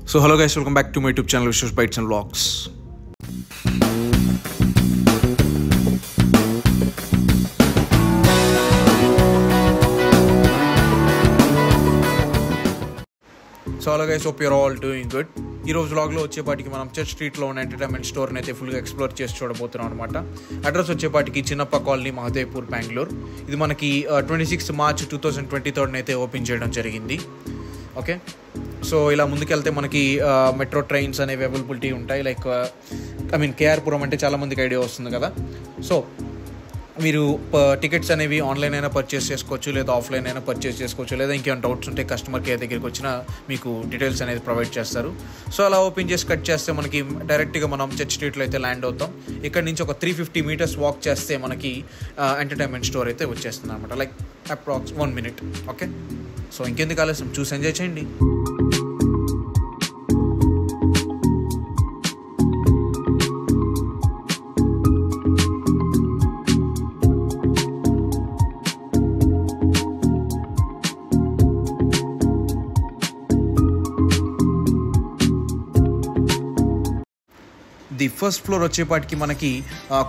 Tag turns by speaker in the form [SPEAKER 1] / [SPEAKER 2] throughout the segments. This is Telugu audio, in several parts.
[SPEAKER 1] So hello guys, welcome back to my YouTube channel Vishwas Bytes and Vlogs. So hello guys, hope you're all doing good. ఈ రోజు వ్లాగ్లో వచ్చేపాటికి మనం చర్చ్ స్ట్రీట్లో ఉన్న ఎంటర్టైన్మెంట్ స్టోర్ని అయితే ఫుల్గా ఎక్స్ప్లోర్ చేసి చూడబోతున్నాం అనమాట. అడ్రస్ వచ్చేపాటికి చిన్నప్ప కాలనీ, మహదేవ్పూర్, బెంగళూరు. ఇది మనకి 26 మార్చ్ 2023 అయితే ఓపెన్ చేయడం జరిగింది. ఓకే, సో ఇలా ముందుకెళ్తే మనకి మెట్రో ట్రైన్స్ అనేవి అవైలబిలిటీ ఉంటాయి. లైక్ కేఆర్పురం అంటే చాలామందికి ఐడియా వస్తుంది కదా. సో మీరు టికెట్స్ అనేవి ఆన్లైన్ అయినా పర్చేస్ చేసుకోవచ్చు, లేదా ఆఫ్లైన్ అయినా పర్చేస్ చేసుకోవచ్చు, లేదా ఇంకేమైనా డౌట్స్ ఉంటే కస్టమర్ కేర్ దగ్గరికి వచ్చినా మీకు డీటెయిల్స్ అనేది ప్రొవైడ్ చేస్తారు. సో అలా ఓపెన్ చేసి కట్ చేస్తే మనకి డైరెక్ట్గా మనం చర్చ్ స్ట్రీట్లో అయితే ల్యాండ్ అవుతాం. ఇక్కడ నుంచి ఒక 350 మీటర్స్ వాక్ చేస్తే మనకి ఎంటర్టైన్మెంట్ స్టోర్ అయితే వచ్చేస్తుంది అనమాట. Like approx 1 minute. Okay, so ఇంకెందుకు ఆలస్యం, చూసి ఎంజాయ్ చేయండి. ది ఫస్ట్ ఫ్లోర్ వచ్చేపాటికి మనకి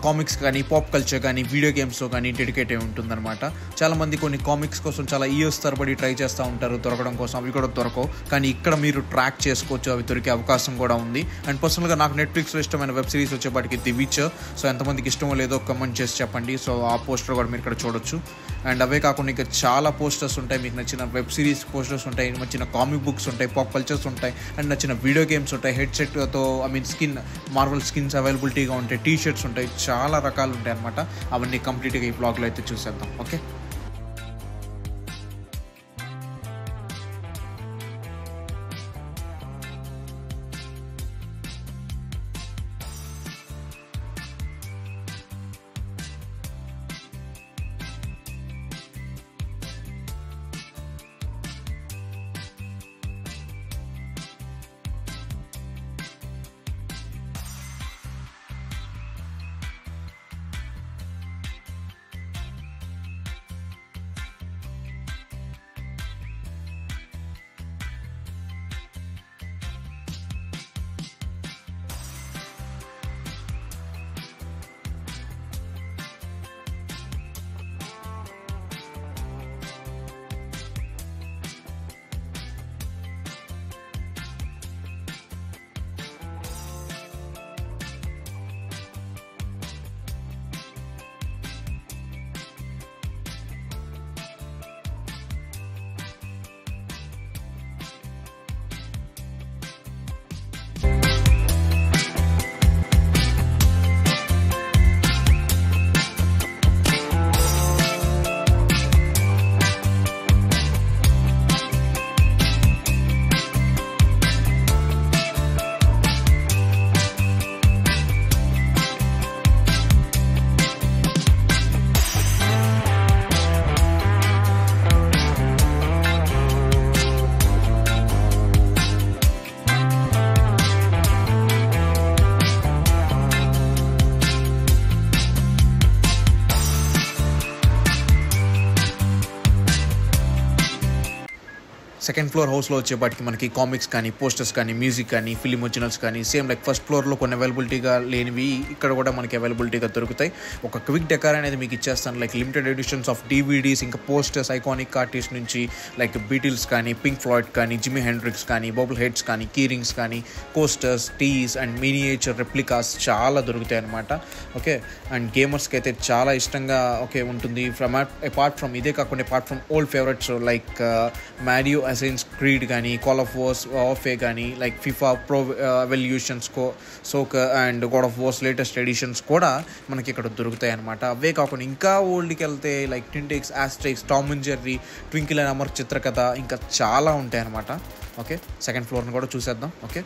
[SPEAKER 1] కామిక్స్ కానీ, పాప్ కల్చర్ కానీ, వీడియో గేమ్స్తో కానీ డెడికేట్ అయి ఉంటుందన్నమాట. చాలామంది కొన్ని కామిక్స్ కోసం చాలా ఇయర్స్ తరబడి ట్రై చేస్తూ ఉంటారు దొరకడం కోసం. అవి కూడా దొరకవు, కానీ ఇక్కడ మీరు ట్రాక్ చేసుకోవచ్చు, అవి దొరికే అవకాశం కూడా ఉంది. అండ్ పర్సనల్గా నాకు నెట్ఫ్లిక్స్లో ఇష్టమైన వెబ్ సిరీస్ వచ్చేపాటికి ది విచర్. సో ఎంతమందికి ఇష్టమో లేదో కమెంట్ చేసి చెప్పండి. సో ఆ పోస్టర్ కూడా మీరు ఇక్కడ చూడొచ్చు. అండ్ అవే కాకుండా ఇంకా చాలా పోస్టర్స్ ఉంటాయి, మీకు నచ్చిన వెబ్ సిరీస్ పోస్టర్స్ ఉంటాయి, నచ్చిన కామిక్ బుక్స్ ఉంటాయి, పాప్ కల్చర్స్ ఉంటాయి, అండ్ నచ్చిన వీడియో గేమ్స్ ఉంటాయి, హెడ్సెట్తో స్కిన్ మార్వల్ స్కిన్స్ అవైలబిలిటీగా ఉంటాయి, టీ షర్ట్స్ ఉంటాయి, చాలా రకాలు ఉంటాయి అనమాట. అవన్నీ కంప్లీట్గా ఈ బ్లాగ్లో అయితే చూసేద్దాం. ఓకే, సెకండ్ ఫ్లోర్ హౌస్లో వచ్చేపాటికి మనకి కామిక్స్ కానీ, పోస్టర్స్ కానీ, మ్యూజిక్ కానీ, ఫిలిం ఒరిజినల్స్ కానీ సేమ్ లైక్ ఫస్ట్ ఫ్లోర్లో కొన్ని అవైలబిలిటీగా లేనివి ఇక్కడ కూడా మనకి అవైలబిలిటీగా దొరుకుతాయి. ఒక క్విక్ డెకార్ అనేది మీకు ఇచ్చేస్తాను. Like limited editions of DVDs, ఇంకా పోస్టర్స్, ఐకానిక్ ఆర్టిస్ట్ నుంచి లైక్ బీటిల్స్ కానీ, పింక్ ఫ్లాయిడ్ కానీ, జిమీ హెండ్రిక్స్ కానీ, బబుల్ హెడ్స్ కానీ, కీ రింగ్స్ కానీ, coasters, tees and miniature replicas చాలా దొరుకుతాయి అనమాట. ఓకే, అండ్ గేమర్స్కి అయితే చాలా ఇష్టంగా ఉంటుంది. అపార్ట్ ఫ్రమ్ ఇదే కాకుండా apart from old favourites like Mario, Assassin's Creed కానీ, కాల్ ఆఫ్ వార్స్, వార్ఫేర్ కానీ, like FIFA Pro Evolutions, soccer and God of Wars latest editions కూడా మనకి ఇక్కడ దొరుకుతాయి అనమాట. అవే కాకుండా ఇంకా ఓల్డ్కి వెళ్తే like Tintin, Asterix, Tom and Jerry, Twinkle and Amar Chitra, ఇంకా చాలా ఉంటాయి అనమాట. ఓకే, సెకండ్ ఫ్లోర్ని కూడా చూసేద్దాం. ఓకే,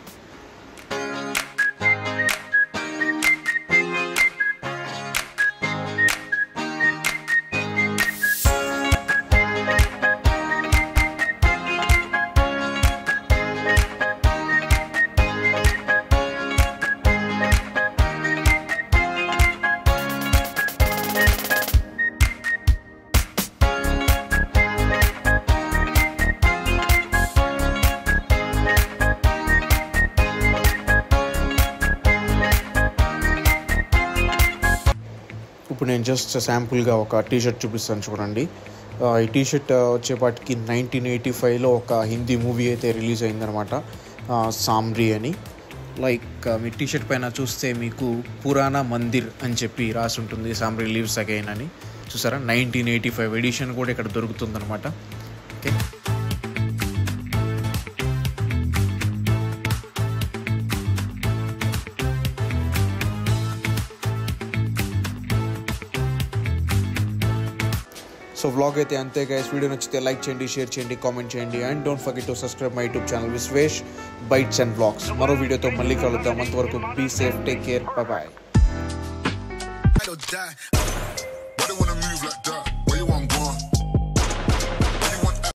[SPEAKER 1] ఇప్పుడు నేను జస్ట్ శాంపుల్గా ఒక టీషర్ట్ చూపిస్తాను చూడండి. ఈ టీషర్ట్ వచ్చేపాటికి 1985లో ఒక హిందీ మూవీ అయితే రిలీజ్ అయిందనమాట, సామ్రీ అని. లైక్ మీ టీషర్ట్ పైన చూస్తే మీకు పురాణా మందిర్ అని చెప్పి రాసి ఉంటుంది, సామ్రీ లివ్స్ అగైన్ అని. చూసారా, 1985 ఎడిషన్ కూడా ఇక్కడ దొరుకుతుందనమాట. ఓకే, సో వ్లాగ్ అయితే అంతే గైస్. వీడియో నచ్చితే లైక్ చేయండి, షేర్ చేయండి, కామెంట్ చేయండి, and don't forget to subscribe my YouTube channel Vishwesh bites and vlogs. మరో వీడియోతో మళ్ళీ కలుద్దాం. అంతవరకు be safe, take care, bye bye.